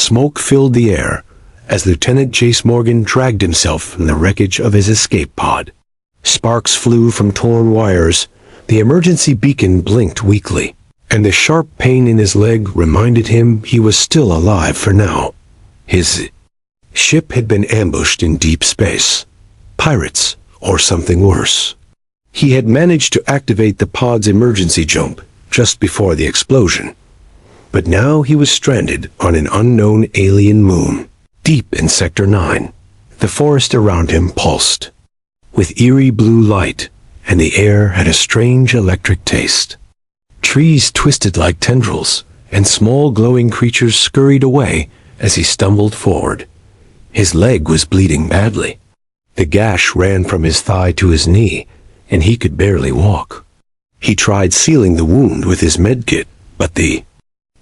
smoke filled the air as Lieutenant Jace Morgan dragged himself from the wreckage of his escape pod. Sparks flew from torn wires, the emergency beacon blinked weakly, and the sharp pain in his leg reminded him he was still alive for now. His ship had been ambushed in deep space. Pirates, or something worse. He had managed to activate the pod's emergency jump just before the explosion. But now he was stranded on an unknown alien moon, deep in Sector 9. The forest around him pulsed with eerie blue light, and the air had a strange electric taste. Trees twisted like tendrils, and small glowing creatures scurried away as he stumbled forward. His leg was bleeding badly. The gash ran from his thigh to his knee, and he could barely walk. He tried sealing the wound with his medkit, but the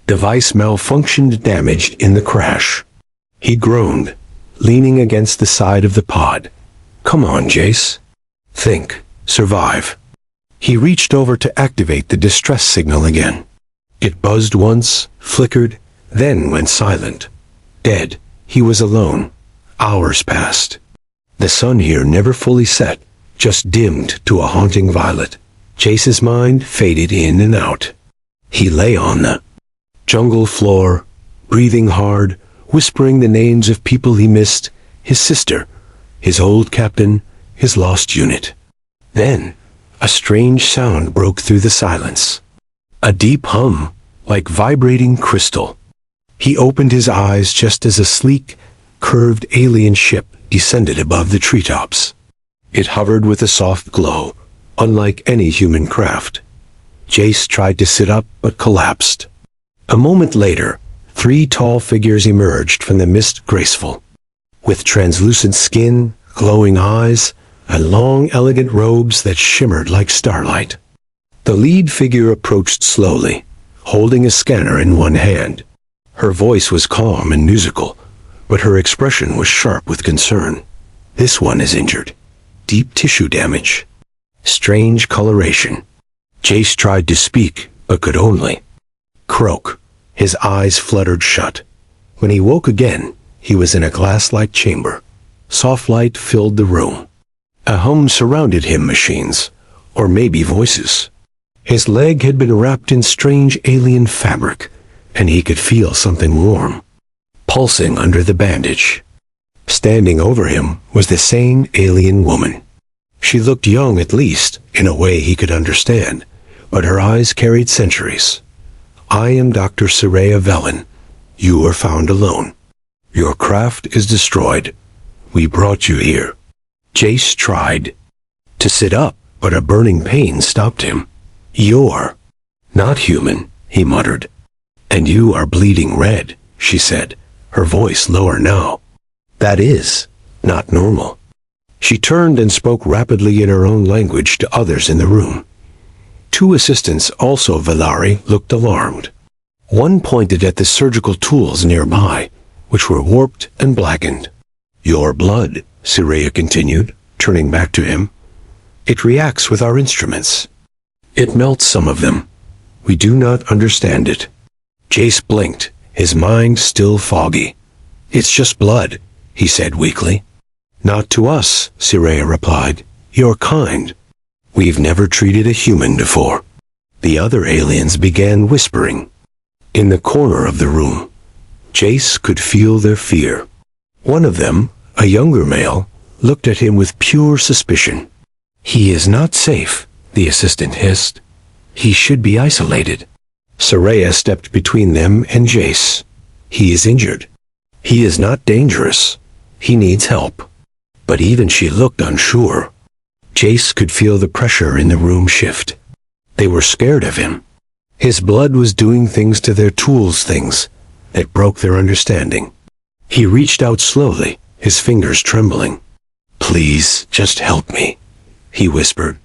device malfunctioned, damaged in the crash. He groaned, leaning against the side of the pod. Come on, Jace. Think. Survive. He reached over to activate the distress signal again. It buzzed once, flickered, then went silent. Dead. He was alone. Hours passed. The sun here never fully set, just dimmed to a haunting violet. Jace's mind faded in and out. He lay on the jungle floor, breathing hard, whispering the names of people he missed, his sister, his old captain, his lost unit. Then, a strange sound broke through the silence. A deep hum, like vibrating crystal. He opened his eyes just as a sleek, curved alien ship descended above the treetops. It hovered with a soft glow, unlike any human craft. Jace tried to sit up but collapsed. A moment later, 3 tall figures emerged from the mist, graceful, with translucent skin, glowing eyes, and long, elegant robes that shimmered like starlight. The lead figure approached slowly, holding a scanner in one hand. Her voice was calm and musical, but her expression was sharp with concern. This one is injured. Deep tissue damage. Strange coloration. Jace tried to speak, but could only croak. His eyes fluttered shut. When he woke again, he was in a glass-like chamber. Soft light filled the room. A hum surrounded him, machines, or maybe voices. His leg had been wrapped in strange alien fabric, and he could feel something warm, pulsing under the bandage. Standing over him was the same alien woman. She looked young, at least, in a way he could understand, but her eyes carried centuries. I am Dr. Sireya Velin. You were found alone. Your craft is destroyed. We brought you here. Jace tried to sit up, but a burning pain stopped him. You're not human, he muttered. And you are bleeding red, she said, her voice lower now. That is not normal. She turned and spoke rapidly in her own language to others in the room. 2 assistants, also Velari, looked alarmed. One pointed at the surgical tools nearby, which were warped and blackened. Your blood, Sireya continued, turning back to him. It reacts with our instruments. It melts some of them. We do not understand it. Jace blinked, his mind still foggy. It's just blood, he said weakly. Not to us, Sireya replied. You're kind. We've never treated a human before. The other aliens began whispering. In the corner of the room, Jace could feel their fear. One of them, a younger male, looked at him with pure suspicion. He is not safe, the assistant hissed. He should be isolated. Sireya stepped between them and Jace. He is injured. He is not dangerous. He needs help. But even she looked unsure. Jace could feel the pressure in the room shift. They were scared of him. His blood was doing things to their tools, things that broke their understanding. He reached out slowly, his fingers trembling. Please, just help me, he whispered.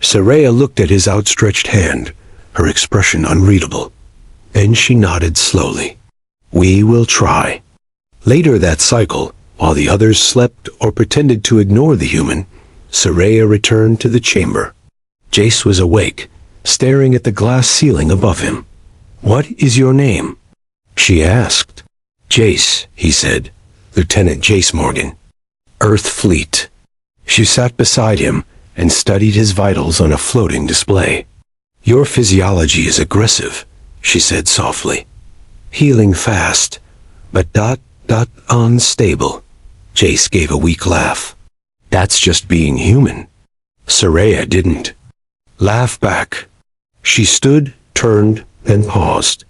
Sireya looked at his outstretched hand, her expression unreadable. Then she nodded slowly. We will try. Later that cycle, while the others slept or pretended to ignore the human, Sireya returned to the chamber. Jace was awake, staring at the glass ceiling above him. What is your name? She asked. Jace, he said. Lieutenant Jace Morgan. Earth Fleet. She sat beside him and studied his vitals on a floating display. Your physiology is aggressive, she said softly. Healing fast, but unstable. Jace gave a weak laugh. That's just being human. Sireya didn't laugh back. She stood, turned, then paused.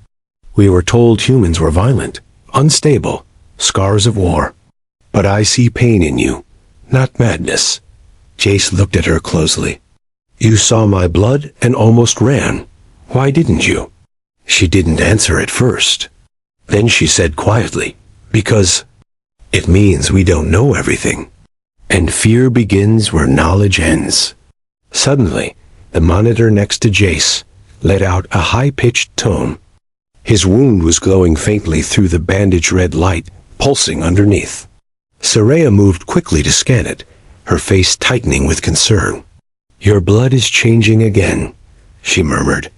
We were told humans were violent, unstable, scars of war. But I see pain in you, not madness. Jace looked at her closely. You saw my blood and almost ran. Why didn't you? She didn't answer at first. Then she said quietly, because it means we don't know everything. And fear begins where knowledge ends. Suddenly, the monitor next to Jace let out a high-pitched tone. His wound was glowing faintly through the bandage-red light, pulsing underneath. Sireya moved quickly to scan it, her face tightening with concern. Your blood is changing again, she murmured.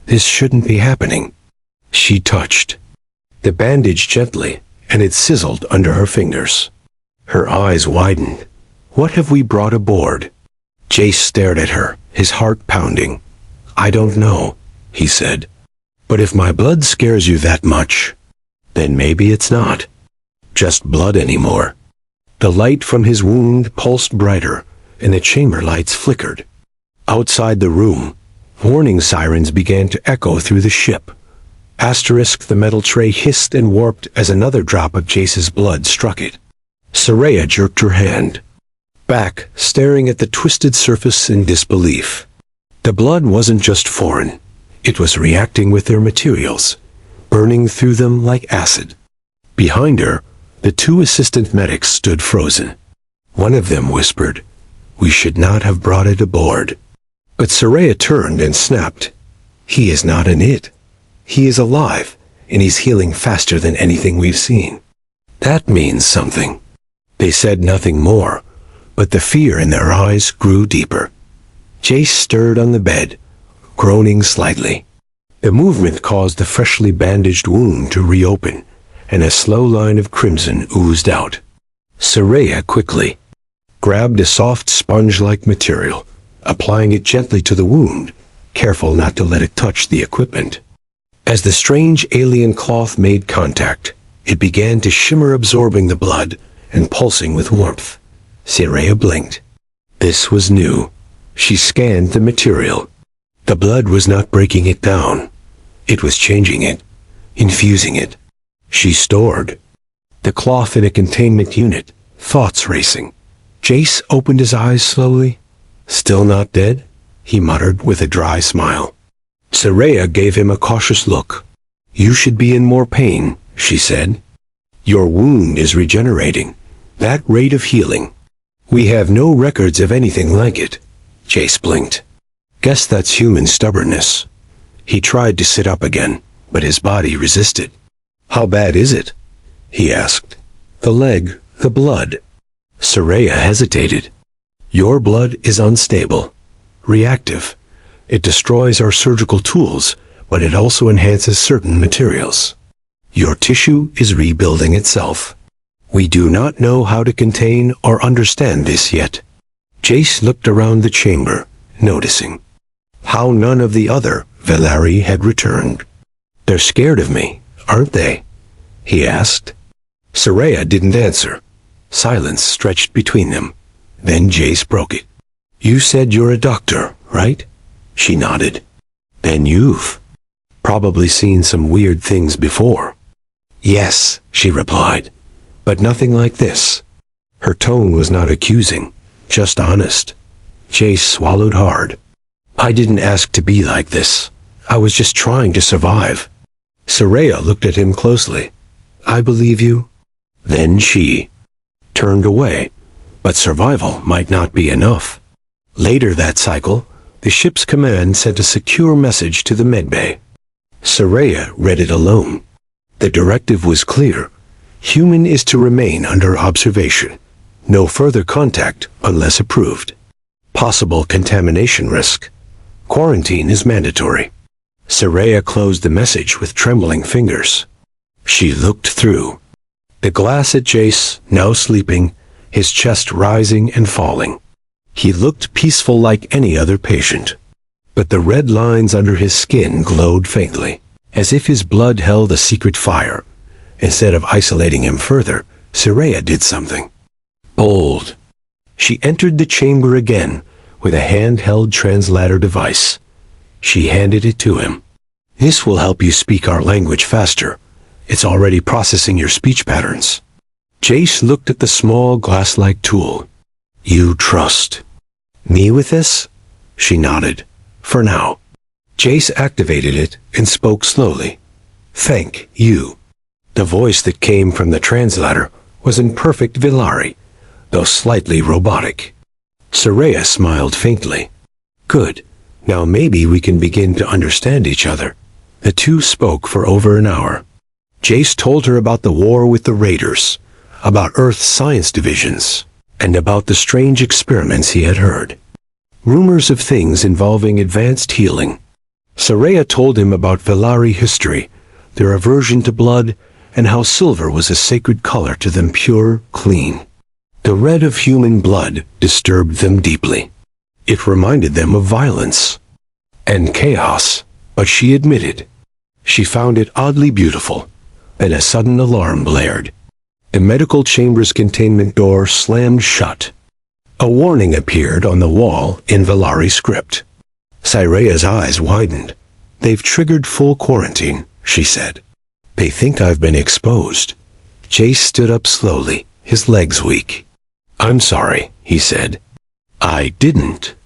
This shouldn't be happening. She touched the bandage gently, and it sizzled under her fingers. Her eyes widened. What have we brought aboard? Jace stared at her, his heart pounding. I don't know, he said. But if my blood scares you that much, then maybe it's not just blood anymore. The light from his wound pulsed brighter, and the chamber lights flickered. Outside the room, warning sirens began to echo through the ship. Asterisk, the metal tray hissed and warped as another drop of Jace's blood struck it. Sireya jerked her hand back, staring at the twisted surface in disbelief. The blood wasn't just foreign. It was reacting with their materials, burning through them like acid. Behind her, the two assistant medics stood frozen. One of them whispered, "We should not have brought it aboard." But Sireya turned and snapped, "He is not an it. He is alive, and he's healing faster than anything we've seen. That means something." They said nothing more, but the fear in their eyes grew deeper. Jace stirred on the bed, groaning slightly. The movement caused the freshly bandaged wound to reopen, and a slow line of crimson oozed out. Sireya quickly grabbed a soft sponge-like material, applying it gently to the wound, careful not to let it touch the equipment. As the strange alien cloth made contact, it began to shimmer, absorbing the blood and pulsing with warmth. Sireya blinked. This was new. She scanned the material. The blood was not breaking it down. It was changing it, infusing it. She stored the cloth in a containment unit, thoughts racing. Jace opened his eyes slowly. Still not dead? He muttered with a dry smile. Sireya gave him a cautious look. You should be in more pain, she said. Your wound is regenerating. That rate of healing. We have no records of anything like it. Jace blinked. Guess that's human stubbornness. He tried to sit up again, but his body resisted. How bad is it? He asked. The leg, the blood. Sireya hesitated. Your blood is unstable, reactive. It destroys our surgical tools, but it also enhances certain materials. Your tissue is rebuilding itself. We do not know how to contain or understand this yet. Jace looked around the chamber, noticing how none of the other Velari had returned. They're scared of me, aren't they? He asked. Sireya didn't answer. Silence stretched between them. Then Jace broke it. You said you're a doctor, right? She nodded. Then you've probably seen some weird things before. Yes, she replied, but nothing like this. Her tone was not accusing, just honest. Jace swallowed hard. I didn't ask to be like this. I was just trying to survive. Sireya looked at him closely. I believe you. Then she turned away, but survival might not be enough. Later that cycle, the ship's command sent a secure message to the medbay. Sireya read it alone. The directive was clear. Human is to remain under observation. No further contact unless approved. Possible contamination risk. Quarantine is mandatory. Sireya closed the message with trembling fingers. She looked through The glass at Jace, now sleeping, his chest rising and falling. He looked peaceful like any other patient. But the red lines under his skin glowed faintly, as if his blood held a secret fire. Instead of isolating him further, Sireya did something bold. She entered the chamber again with a handheld translator device. She handed it to him. This will help you speak our language faster. It's already processing your speech patterns. Jace looked at the small glass-like tool. You trust me with this? She nodded. For now. Jace activated it and spoke slowly. Thank you. The voice that came from the translator was in perfect Velari, though slightly robotic. Sireya smiled faintly. Good. Now maybe we can begin to understand each other. The two spoke for over an hour. Jace told her about the war with the Raiders, about Earth's science divisions, and about the strange experiments he had heard. Rumors of things involving advanced healing. Sireya told him about Velari history, their aversion to blood, and how silver was a sacred color to them, pure, clean. The red of human blood disturbed them deeply. It reminded them of violence and chaos, but she admitted she found it oddly beautiful. Then a sudden alarm blared. The medical chamber's containment door slammed shut. A warning appeared on the wall in Velari script. Sireya's eyes widened. They've triggered full quarantine, she said. They think I've been exposed. Jace stood up slowly, his legs weak. I'm sorry, he said. I didn't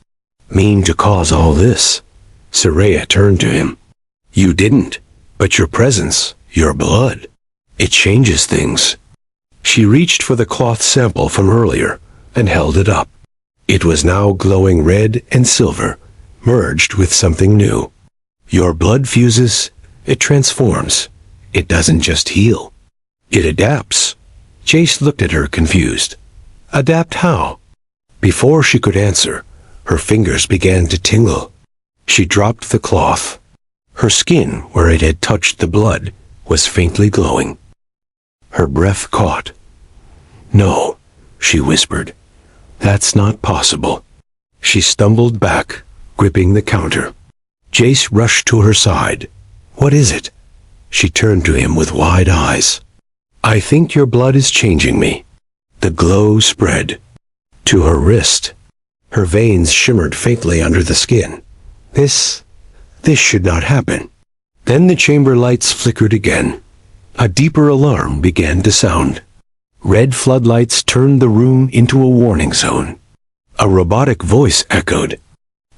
mean to cause all this. Sireya turned to him. You didn't, but your presence, your blood, it changes things. She reached for the cloth sample from earlier and held it up. It was now glowing red and silver, merged with something new. Your blood fuses, it transforms. It doesn't just heal. It adapts. Jace looked at her confused. Adapt how? Before she could answer, her fingers began to tingle. She dropped the cloth. Her skin, where it had touched the blood, was faintly glowing. Her breath caught. No, she whispered. That's not possible. She stumbled back, gripping the counter. Jace rushed to her side. What is it? She turned to him with wide eyes. I think your blood is changing me. The glow spread to her wrist. Her veins shimmered faintly under the skin. This should not happen. Then the chamber lights flickered again. A deeper alarm began to sound. Red floodlights turned the room into a warning zone. A robotic voice echoed.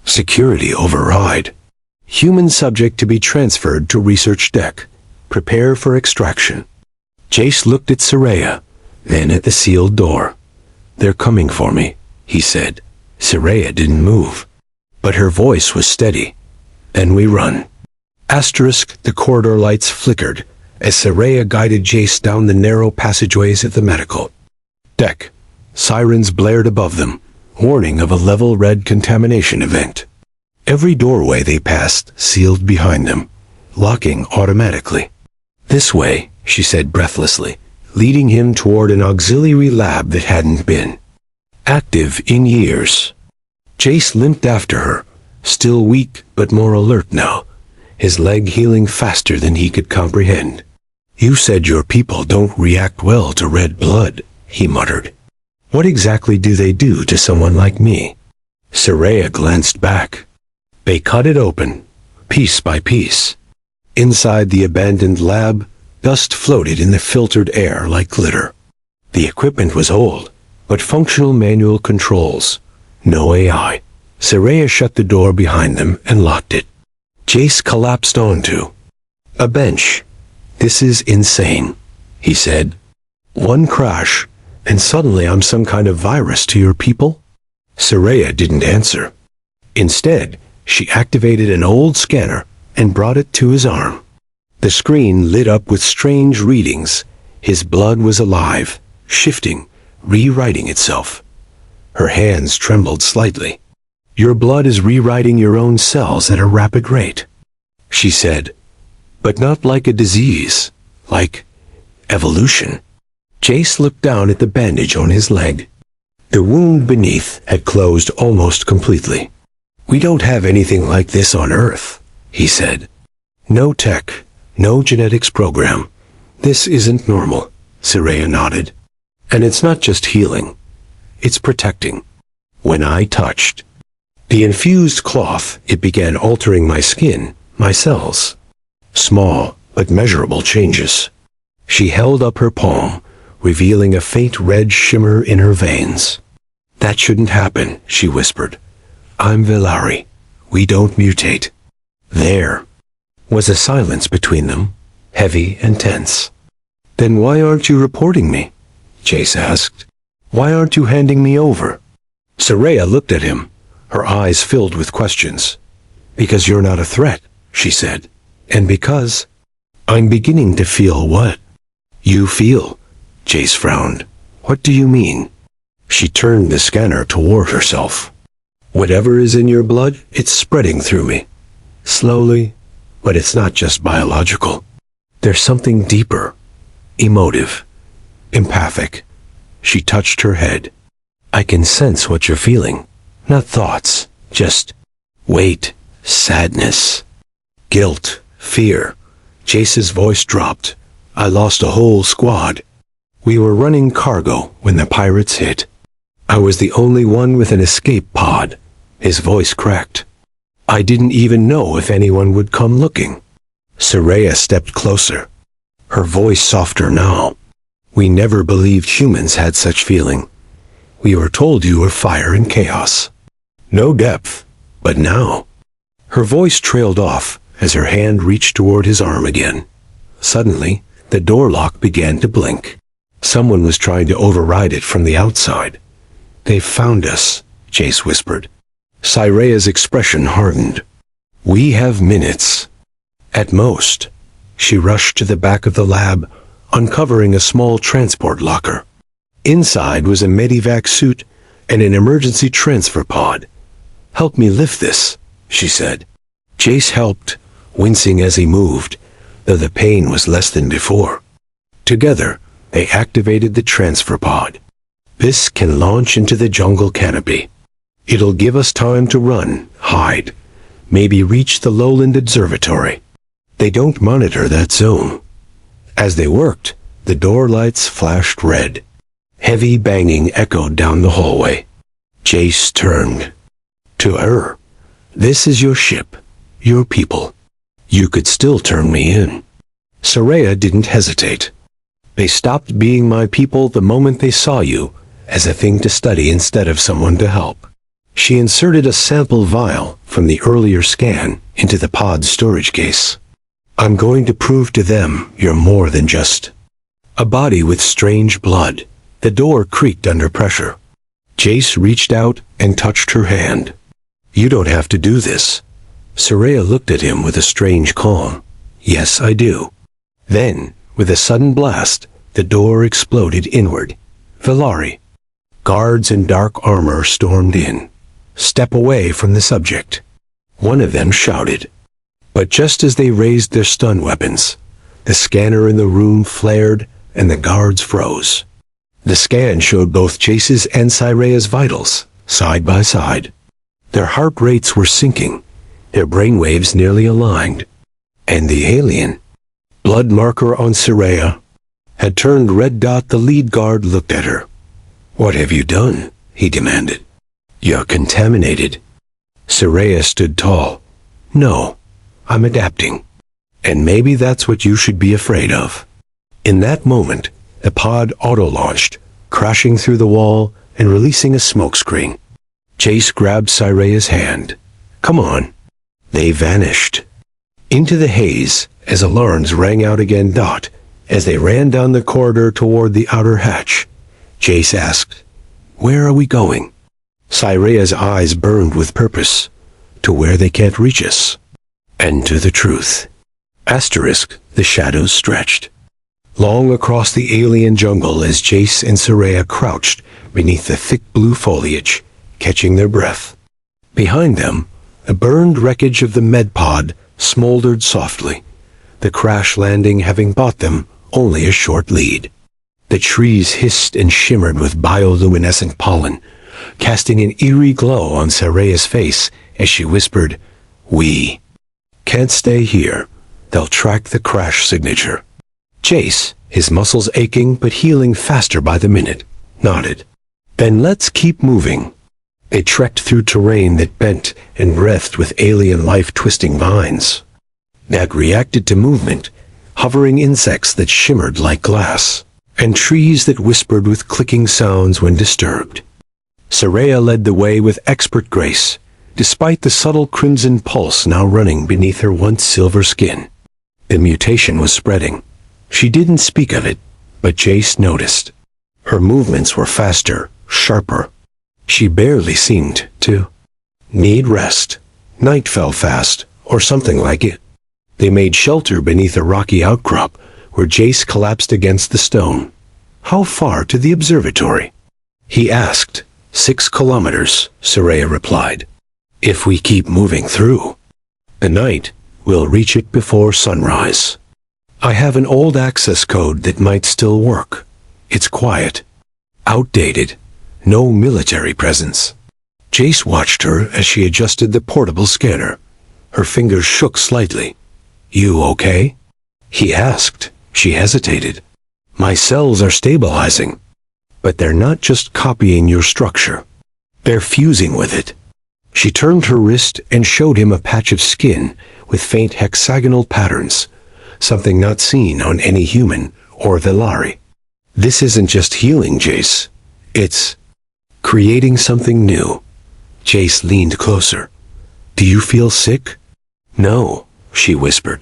Security override. Human subject to be transferred to research deck. Prepare for extraction. Jace looked at Sireya, then at the sealed door. They're coming for me, he said. Sireya didn't move, but her voice was steady. Then we run. Asterisk, the corridor lights flickered as Sireya guided Jace down the narrow passageways of the medical deck. Sirens blared above them, warning of a level red contamination event. Every doorway they passed sealed behind them, locking automatically. This way, she said breathlessly, leading him toward an auxiliary lab that hadn't been active in years. Jace limped after her, still weak but more alert now, his leg healing faster than he could comprehend. You said your people don't react well to red blood, he muttered. What exactly do they do to someone like me? Sireya glanced back. They cut it open, piece by piece. Inside the abandoned lab, dust floated in the filtered air like glitter. The equipment was old, but functional manual controls. No AI. Sireya shut the door behind them and locked it. Jace collapsed onto a bench. This is insane, he said. One crash, and suddenly I'm some kind of virus to your people? Sireya didn't answer. Instead, she activated an old scanner and brought it to his arm. The screen lit up with strange readings. His blood was alive, shifting, rewriting itself. Her hands trembled slightly. Your blood is rewriting your own cells at a rapid rate, she said. But not like a disease, like evolution. Jace looked down at the bandage on his leg. The wound beneath had closed almost completely. "We don't have anything like this on Earth," he said. "No tech, no genetics program. This isn't normal," Sireya nodded. "And it's not just healing. It's protecting." When I touched the infused cloth, it began altering my skin, my cells. Small but measurable changes. She held up her palm, revealing a faint red shimmer in her veins. "That shouldn't happen," she whispered. "I'm Velari. We don't mutate." There was a silence between them, heavy and tense. "Then why aren't you reporting me?" Jace asked. "Why aren't you handing me over?" Sireya looked at him, her eyes filled with questions. "Because you're not a threat," she said. "And because I'm beginning to feel what you feel." Jace frowned. "What do you mean?" She turned the scanner toward herself. "Whatever is in your blood, it's spreading through me. Slowly, but it's not just biological. There's something deeper, emotive, empathic." She touched her head. "I can sense what you're feeling. Not thoughts, just weight, sadness, guilt, fear." Jace's voice dropped. "I lost a whole squad. We were running cargo when the pirates hit. I was the only one with an escape pod." His voice cracked. "I didn't even know if anyone would come looking." Sireya stepped closer, her voice softer now. "We never believed humans had such feeling. We were told you were fire and chaos. No depth. But now..." Her voice trailed off as her hand reached toward his arm again. Suddenly, the door lock began to blink. Someone was trying to override it from the outside. "They've found us," Jace whispered. Sireya's expression hardened. "We have minutes. At most." She rushed to the back of the lab, uncovering a small transport locker. Inside was a medivac suit and an emergency transfer pod. "Help me lift this," she said. Jace helped, wincing as he moved, though the pain was less than before. Together, they activated the transfer pod. "This can launch into the jungle canopy. It'll give us time to run, hide, maybe reach the lowland observatory." They don't monitor that zone. As they worked, the door lights flashed red. Heavy banging echoed down the hallway. Jace turned to her. "This is your ship, your people. You could still turn me in." Sireya didn't hesitate. "They stopped being my people the moment they saw you as a thing to study instead of someone to help." She inserted a sample vial from the earlier scan into the pod's storage case. "I'm going to prove to them you're more than just a body with strange blood." The door creaked under pressure. Jace reached out and touched her hand. "You don't have to do this." Sireya looked at him with a strange calm. "Yes, I do." Then, with a sudden blast, the door exploded inward. Velari. Guards in dark armor stormed in. "Step away from the subject," one of them shouted. But just as they raised their stun weapons, the scanner in the room flared and the guards froze. The scan showed both Jace's and Sireya's vitals, side by side. Their heart rates were sinking, their brainwaves nearly aligned. And the alien blood marker on Sireya had turned red. The lead guard looked at her. "What have you done?" he demanded. "You're contaminated." Sireya stood tall. "No, I'm adapting. And maybe that's what you should be afraid of." In that moment, the pod auto-launched, crashing through the wall and releasing a smokescreen. Jace grabbed Sireya's hand. "Come on." They vanished into the haze as alarms rang out again. As they ran down the corridor toward the outer hatch, Jace asked, "Where are we going?" Sireya's eyes burned with purpose. "To where they can't reach us. And to the truth." The shadows stretched long across the alien jungle as Jace and Sireya crouched beneath the thick blue foliage, catching their breath. Behind them, the burned wreckage of the medpod smoldered softly, the crash landing having bought them only a short lead. The trees hissed and shimmered with bioluminescent pollen, casting an eerie glow on Sireya's face as she whispered, "We can't stay here. They'll track the crash signature." Jace, his muscles aching but healing faster by the minute, nodded. "Then let's keep moving." They trekked through terrain that bent and wreathed with alien life-twisting vines that reacted to movement, hovering insects that shimmered like glass, and trees that whispered with clicking sounds when disturbed. Sireya led the way with expert grace, despite the subtle crimson pulse now running beneath her once silver skin. The mutation was spreading. She didn't speak of it, but Jace noticed. Her movements were faster, sharper. She barely seemed to need rest. Night fell fast, or something like it. They made shelter beneath a rocky outcrop, where Jace collapsed against the stone. "How far to the observatory?" he asked. 6 kilometers, Sireya replied. "If we keep moving through the night, we'll reach it before sunrise. I have an old access code that might still work. It's quiet, outdated, no military presence." Jace watched her as she adjusted the portable scanner. Her fingers shook slightly. "You okay?" he asked. She hesitated. "My cells are stabilizing, but they're not just copying your structure. They're fusing with it." She turned her wrist and showed him a patch of skin with faint hexagonal patterns, something not seen on any human or Velari. "This isn't just healing, Jace. It's creating something new." Jace leaned closer. "Do you feel sick?" "No," she whispered.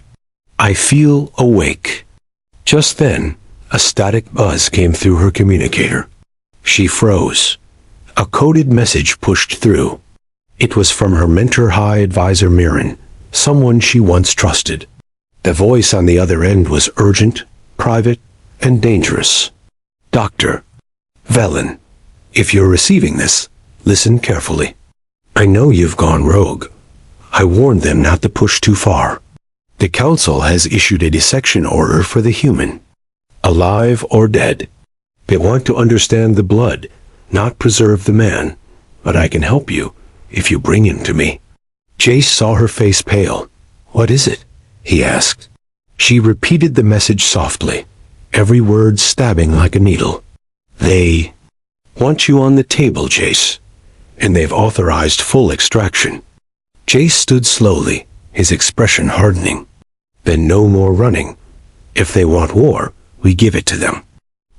"I feel awake." Just then, a static buzz came through her communicator. She froze. A coded message pushed through. It was from her mentor high advisor Mirren, someone she once trusted. The voice on the other end was urgent, private, and dangerous. "Dr. Velin, if you're receiving this, listen carefully. I know you've gone rogue. I warned them not to push too far. The Council has issued a dissection order for the human, alive or dead. They want to understand the blood, not preserve the man, but I can help you if you bring him to me." Jace saw her face pale. "What is it?" he asked. She repeated the message softly, every word stabbing like a needle. "They want you on the table, Jace, and they've authorized full extraction." Jace stood slowly, his expression hardening. "Then no more running. If they want war, we give it to them."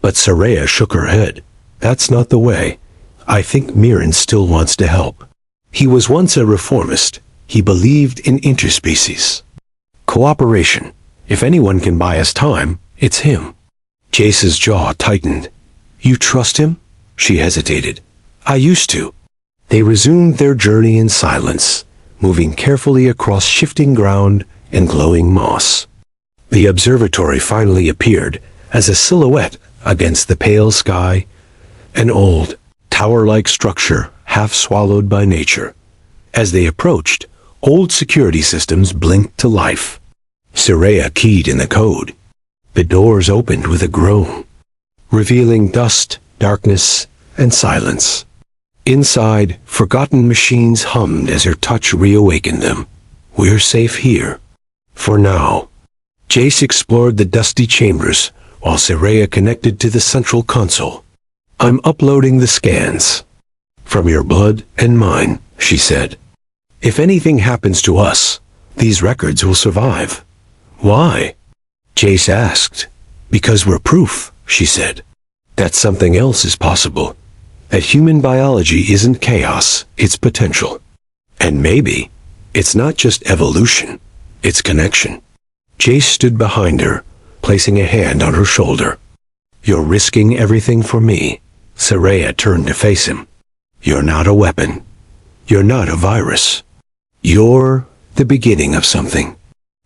But Sireya shook her head. "That's not the way. I think Mirren still wants to help. He was once a reformist. He believed in interspecies cooperation. If anyone can buy us time, it's him." Jace's jaw tightened. "You trust him?" She hesitated. "I used to." They resumed their journey in silence, moving carefully across shifting ground and glowing moss. The observatory finally appeared as a silhouette against the pale sky, an old, tower-like structure half swallowed by nature. As they approached, old security systems blinked to life. Sireya keyed in the code. The doors opened with a groan, revealing dust, darkness, and silence. Inside, forgotten machines hummed as her touch reawakened them. "We're safe here. For now." Jace explored the dusty chambers, while Sireya connected to the central console. "I'm uploading the scans. From your blood and mine," she said. "If anything happens to us, these records will survive." "Why?" Jace asked. "Because we're proof," she said, "that something else is possible. That human biology isn't chaos, it's potential. And maybe, it's not just evolution, it's connection." Jace stood behind her, placing a hand on her shoulder. "You're risking everything for me." Sireya turned to face him. "You're not a weapon. You're not a virus. You're the beginning of something."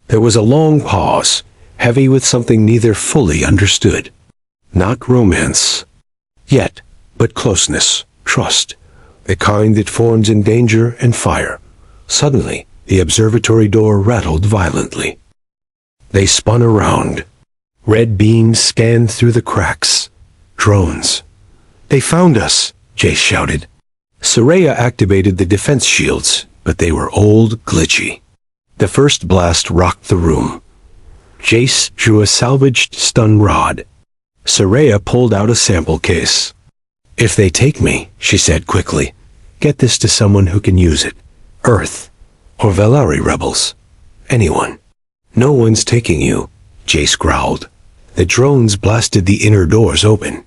There was a long pause, heavy with something neither fully understood. Not romance yet, but closeness, trust, the kind that forms in danger and fire. Suddenly, the observatory door rattled violently. They spun around. Red beams scanned through the cracks, drones. "They found us," Jace shouted. Sireya activated the defense shields, but they were old, glitchy. The first blast rocked the room. Jace drew a salvaged stun rod. Sireya pulled out a sample case. "If they take me," she said quickly, "get this to someone who can use it. Earth. Or Velari rebels. Anyone." "No one's taking you," Jace growled. The drones blasted the inner doors open.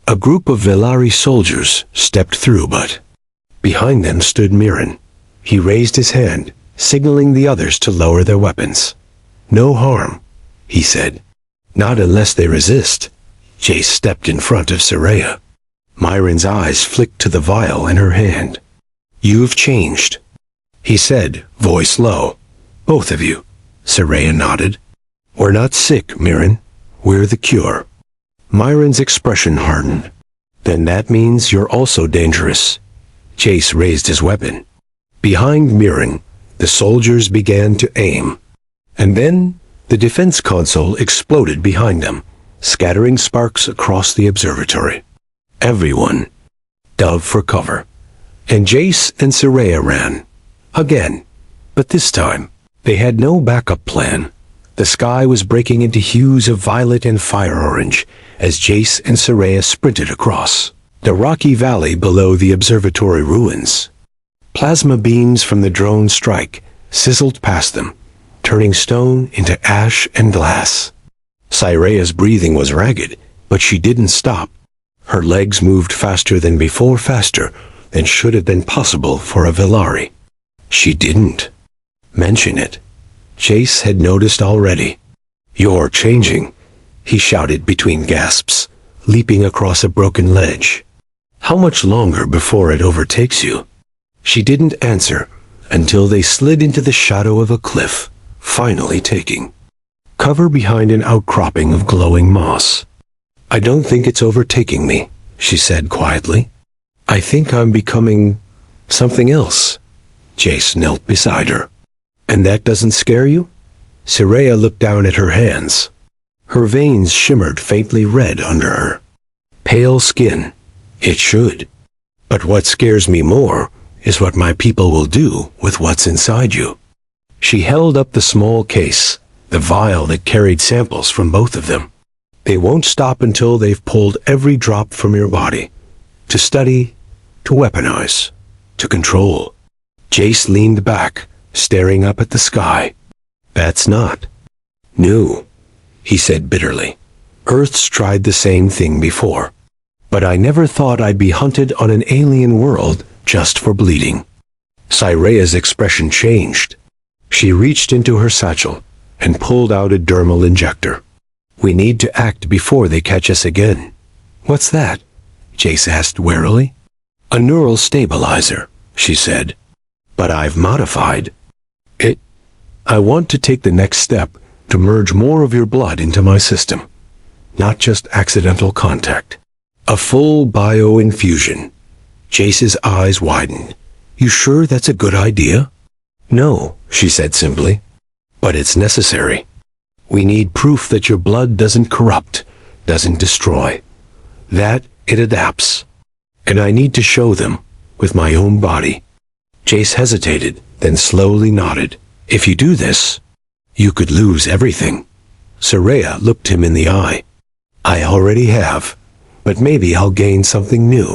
A group of Velari soldiers stepped through, but behind them stood Mirren. He raised his hand, signaling the others to lower their weapons. "No harm," he said. "Not unless they resist." Jace stepped in front of Sireya. Myron's eyes flicked to the vial in her hand. "You've changed," he said, voice low. "Both of you." Sireya nodded. "We're not sick, Mirren. We're the cure." Myron's expression hardened. "Then that means you're also dangerous." Jace raised his weapon. Behind Mirren, the soldiers began to aim. And then the defense console exploded behind them, scattering sparks across the observatory. Everyone dove for cover, and Jace and Sireya ran. Again, but this time, they had no backup plan. The sky was breaking into hues of violet and fire orange as Jace and Sireya sprinted across the rocky valley below the observatory ruins. Plasma beams from the drone strike sizzled past them, turning stone into ash and glass. Sireya's breathing was ragged, but she didn't stop. Her legs moved faster than before, faster than should have been possible for a Velari. She didn't mention it. Jace had noticed already. "You're changing," he shouted between gasps, leaping across a broken ledge. "How much longer before it overtakes you?" She didn't answer until they slid into the shadow of a cliff, finally taking cover behind an outcropping of glowing moss. "I don't think it's overtaking me," she said quietly. "I think I'm becoming something else." Jace knelt beside her. "And that doesn't scare you?" Sireya looked down at her hands. Her veins shimmered faintly red under her pale skin. "It should. But what scares me more is what my people will do with what's inside you." She held up the small case, the vial that carried samples from both of them. "They won't stop until they've pulled every drop from your body. To study, to weaponize, to control." Jace leaned back, staring up at the sky. "That's not new," he said bitterly. "Earth's tried the same thing before. But I never thought I'd be hunted on an alien world just for bleeding." Sireya's expression changed. She reached into her satchel and pulled out a dermal injector. "We need to act before they catch us again." "What's that?" Jace asked warily. "A neural stabilizer," she said. "But I've modified it. I want to take the next step to merge more of your blood into my system. Not just accidental contact. A full bio-infusion." Jace's eyes widened. "You sure that's a good idea?" "No," she said simply. "But it's necessary. We need proof that your blood doesn't corrupt, doesn't destroy. That it adapts. And I need to show them with my own body." Jace hesitated, then slowly nodded. "If you do this, you could lose everything." Sireya looked him in the eye. "I already have, but maybe I'll gain something new."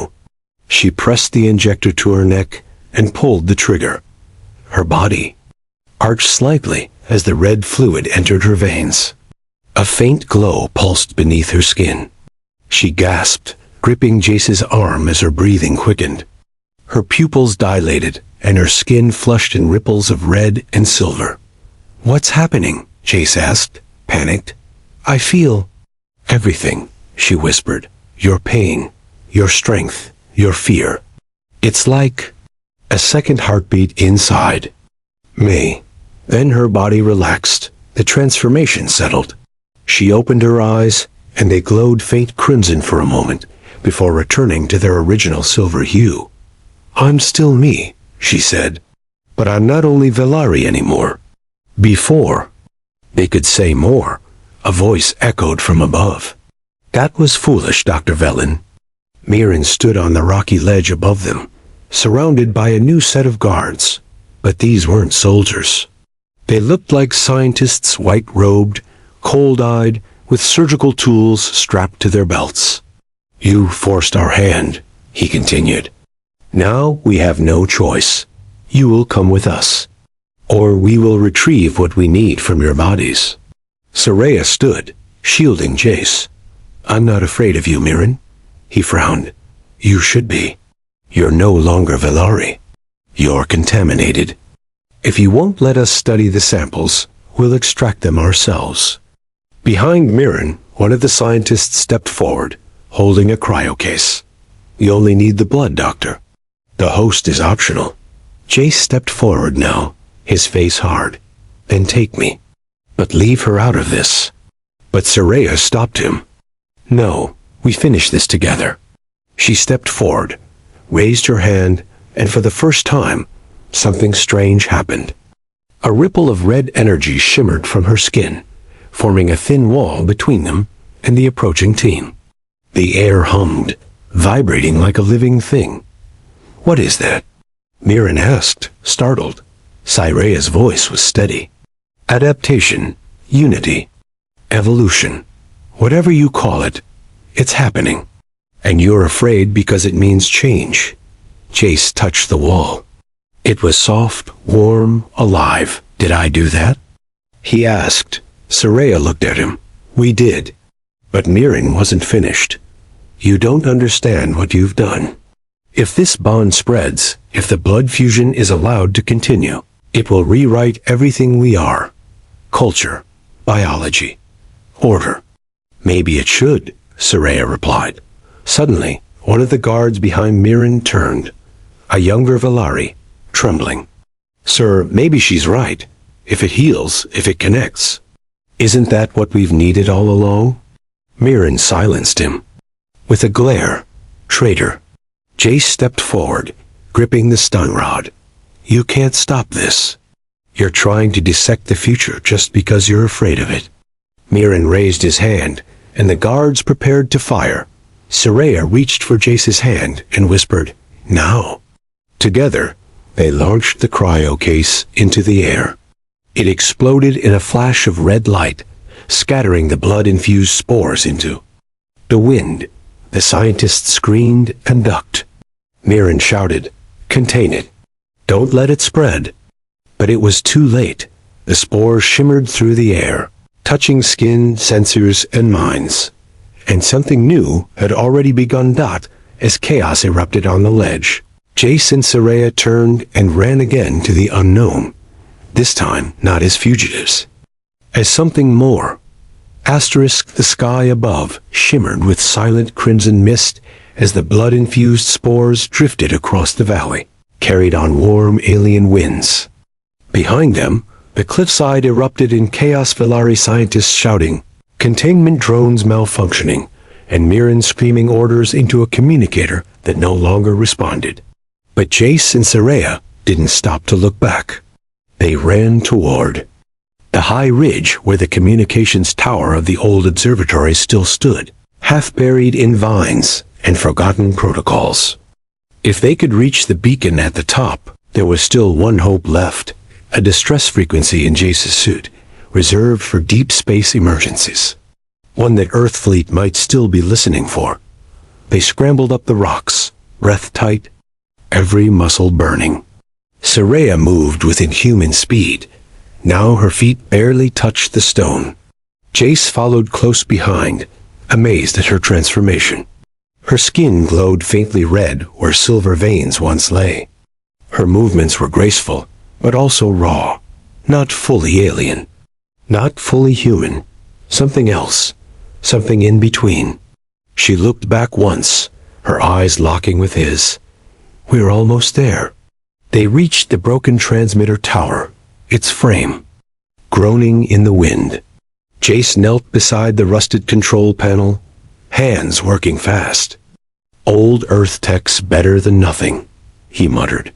She pressed the injector to her neck and pulled the trigger. Her body arched slightly as the red fluid entered her veins. A faint glow pulsed beneath her skin. She gasped, gripping Jace's arm as her breathing quickened. Her pupils dilated, and her skin flushed in ripples of red and silver. "What's happening?" Jace asked, panicked. "I feel everything," she whispered. "Your pain, your strength, your fear. It's like a second heartbeat inside me." Then her body relaxed. The transformation settled. She opened her eyes, and they glowed faint crimson for a moment, before returning to their original silver hue. "I'm still me," she said. "But I'm not only Velari anymore." Before they could say more, a voice echoed from above. That was foolish, Dr. Velin. Mirren stood on the rocky ledge above them, surrounded by a new set of guards. But these weren't soldiers. They looked like scientists, white-robed, cold-eyed, with surgical tools strapped to their belts. You forced our hand, he continued. Now we have no choice. You will come with us, or we will retrieve what we need from your bodies. Sireya stood, shielding Jace. I'm not afraid of you, Mirren. He frowned. You should be. You're no longer Velari. You're contaminated. If you won't let us study the samples, we'll extract them ourselves. Behind Mirren, one of the scientists stepped forward, holding a cryo case. You only need the blood, Doctor. The host is optional. Jace stepped forward now, his face hard. Then take me. But leave her out of this. But Sireya stopped him. No, we finish this together. She stepped forward, raised her hand, and for the first time, something strange happened. A ripple of red energy shimmered from her skin, forming a thin wall between them and the approaching team. The air hummed, vibrating like a living thing. What is that? Mirren asked, startled. Sireya's voice was steady. Adaptation, unity, evolution, whatever you call it, it's happening. And you're afraid because it means change. Jace touched the wall. It was soft, warm, alive. Did I do that? He asked. Sireya looked at him. We did. But Mirren wasn't finished. You don't understand what you've done. If this bond spreads, if the blood fusion is allowed to continue, it will rewrite everything we are. Culture, biology, order. Maybe it should, Sireya replied. Suddenly, one of the guards behind Mirren turned. A younger Velari, trembling. Sir, maybe she's right. If it heals, if it connects. Isn't that what we've needed all along? Mirren silenced him. With a glare, traitor. Jace stepped forward, gripping the stun rod. You can't stop this. You're trying to dissect the future just because you're afraid of it. Mirren raised his hand, and the guards prepared to fire. Sireya reached for Jace's hand and whispered, Now. Together, they launched the cryo case into the air. It exploded in a flash of red light, scattering the blood-infused spores into the wind. The scientists screamed and ducked. Mirren shouted, Contain it. Don't let it spread. But it was too late. The spores shimmered through the air, touching skin, sensors, and minds. And something new had already begun. As chaos erupted on the ledge. Jace and Sireya turned and ran again to the unknown. This time, not as fugitives. As something more. The sky above shimmered with silent crimson mist as the blood-infused spores drifted across the valley, carried on warm alien winds. Behind them, the cliffside erupted in chaos. Velari scientists shouting, containment drones malfunctioning, and Mirren screaming orders into a communicator that no longer responded. But Jace and Sireya didn't stop to look back. They ran toward the high ridge where the communications tower of the old observatory still stood, half buried in vines and forgotten protocols. If they could reach the beacon at the top, there was still one hope left, a distress frequency in Jace's suit, reserved for deep space emergencies. One that Earth fleet might still be listening for. They scrambled up the rocks, breath tight, every muscle burning. Sireya moved with inhuman speed. Now her feet barely touched the stone. Jace followed close behind, amazed at her transformation. Her skin glowed faintly red where silver veins once lay. Her movements were graceful, but also raw, not fully alien, not fully human, something else, something in between. She looked back once, her eyes locking with his. We're almost there. They reached the broken transmitter tower, its frame, groaning in the wind. Jace knelt beside the rusted control panel, hands working fast. Old Earth tech's better than nothing, he muttered.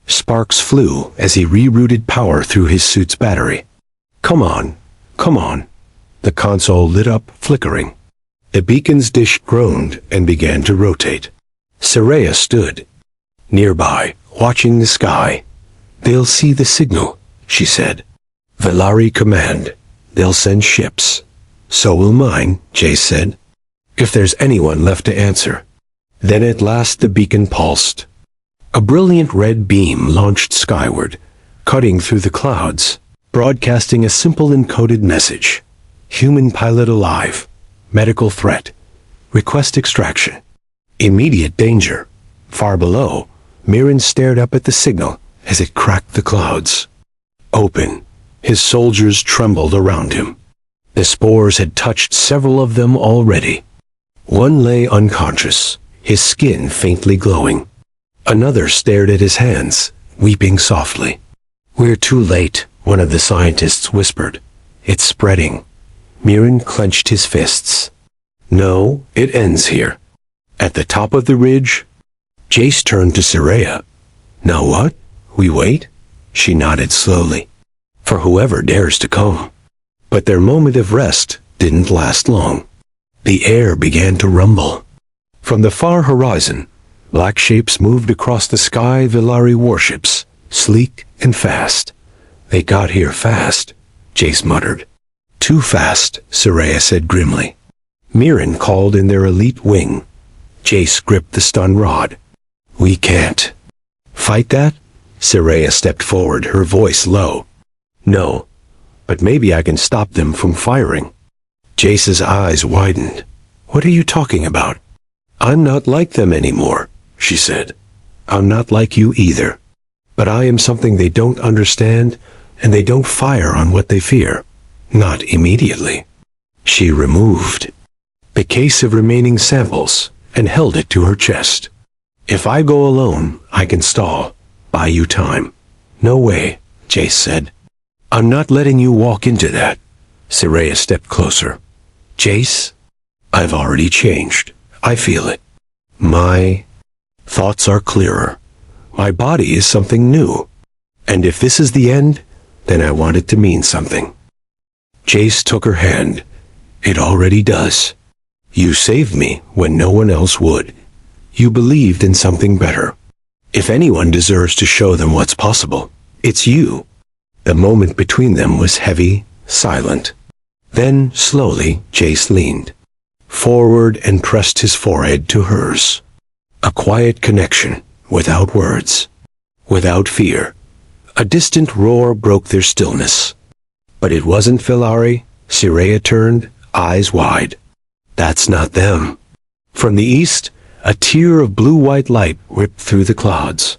Sparks flew as he rerouted power through his suit's battery. Come on, come on. The console lit up, flickering. The beacon's dish groaned and began to rotate. Sireya stood nearby, watching the sky. "They'll see the signal," she said. "Velari command. They'll send ships." "So will mine," Jace said. "If there's anyone left to answer." Then at last the beacon pulsed. A brilliant red beam launched skyward, cutting through the clouds, broadcasting a simple encoded message. "Human pilot alive. Medical threat. Request extraction." Immediate danger. Far below, Mirren stared up at the signal as it cracked the clouds. Open. His soldiers trembled around him. The spores had touched several of them already. One lay unconscious, his skin faintly glowing. Another stared at his hands, weeping softly. "We're too late," one of the scientists whispered. "It's spreading." Mirren clenched his fists. "No, it ends here. At the top of the ridge." Jace turned to Sireya. "Now what? We wait?" She nodded slowly. "For whoever dares to come." But their moment of rest didn't last long. The air began to rumble. From the far horizon, black shapes moved across the sky. Velari warships, sleek and fast. "They got here fast," Jace muttered. "Too fast," Sireya said grimly. Mirren called in their elite wing. Jace gripped the stun rod. "We can't." "Fight that?" Sireya stepped forward, her voice low. "No, but maybe I can stop them from firing." Jace's eyes widened. "What are you talking about?" "I'm not like them anymore," she said. "I'm not like you either. But I am something they don't understand, and they don't fire on what they fear. Not immediately." She removed the case of remaining samples and held it to her chest. "If I go alone, I can stall. Buy you time." "No way," Jace said. "I'm not letting you walk into that." Sireya stepped closer. "Jace, I've already changed. I feel it. My thoughts are clearer. My body is something new. And if this is the end, then I want it to mean something." Jace took her hand. "It already does. You saved me when no one else would. You believed in something better. If anyone deserves to show them what's possible, it's you." The moment between them was heavy, silent. Then, slowly, Jace leaned forward and pressed his forehead to hers. A quiet connection, without words, without fear. A distant roar broke their stillness. But it wasn't Velari. Sireya turned, eyes wide. "That's not them." From the east, a tear of blue-white light whipped through the clouds.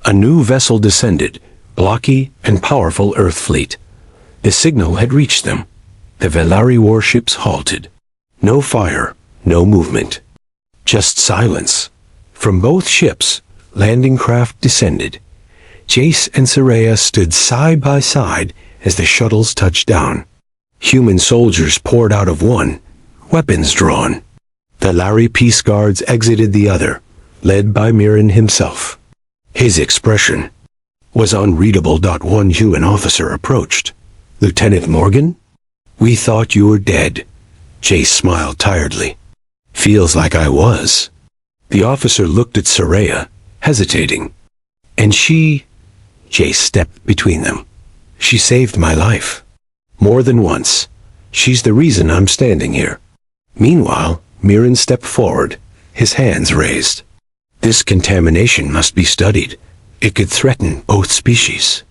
A new vessel descended, blocky and powerful Earth fleet. The signal had reached them. The Velari warships halted. No fire, no movement. Just silence. From both ships, landing craft descended. Jace and Sireya stood side by side as the shuttles touched down. Human soldiers poured out of one, weapons drawn. Velari peace guards exited the other, led by Mirren himself. His expression was unreadable. One human officer approached. "Lieutenant Morgan? We thought you were dead." Jace smiled tiredly. "Feels like I was." The officer looked at Sireya, hesitating. "And she—" Jace stepped between them. "She saved my life. More than once. She's the reason I'm standing here." Meanwhile, Mirren stepped forward, his hands raised. "This contamination must be studied. It could threaten both species."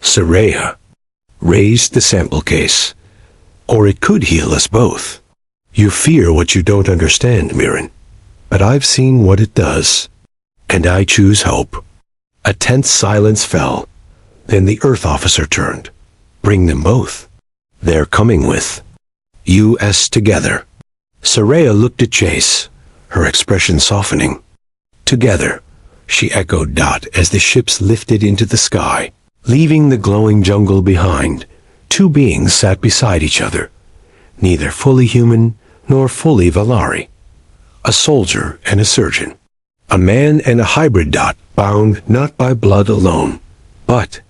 Sireya raised the sample case. "Or it could heal us both." "You fear what you don't understand, Mirren. But I've seen what it does. And I choose hope." A tense silence fell. Then the Earth officer turned. "Bring them both. They're coming with us together." Sireya looked at Jace, her expression softening. "Together," she echoed as the ships lifted into the sky, leaving the glowing jungle behind. Two beings sat beside each other, neither fully human nor fully Velari. A soldier and a surgeon. A man and a hybrid, bound not by blood alone, but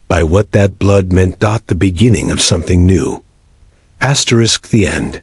by what that blood meant. The beginning of something new. *The end.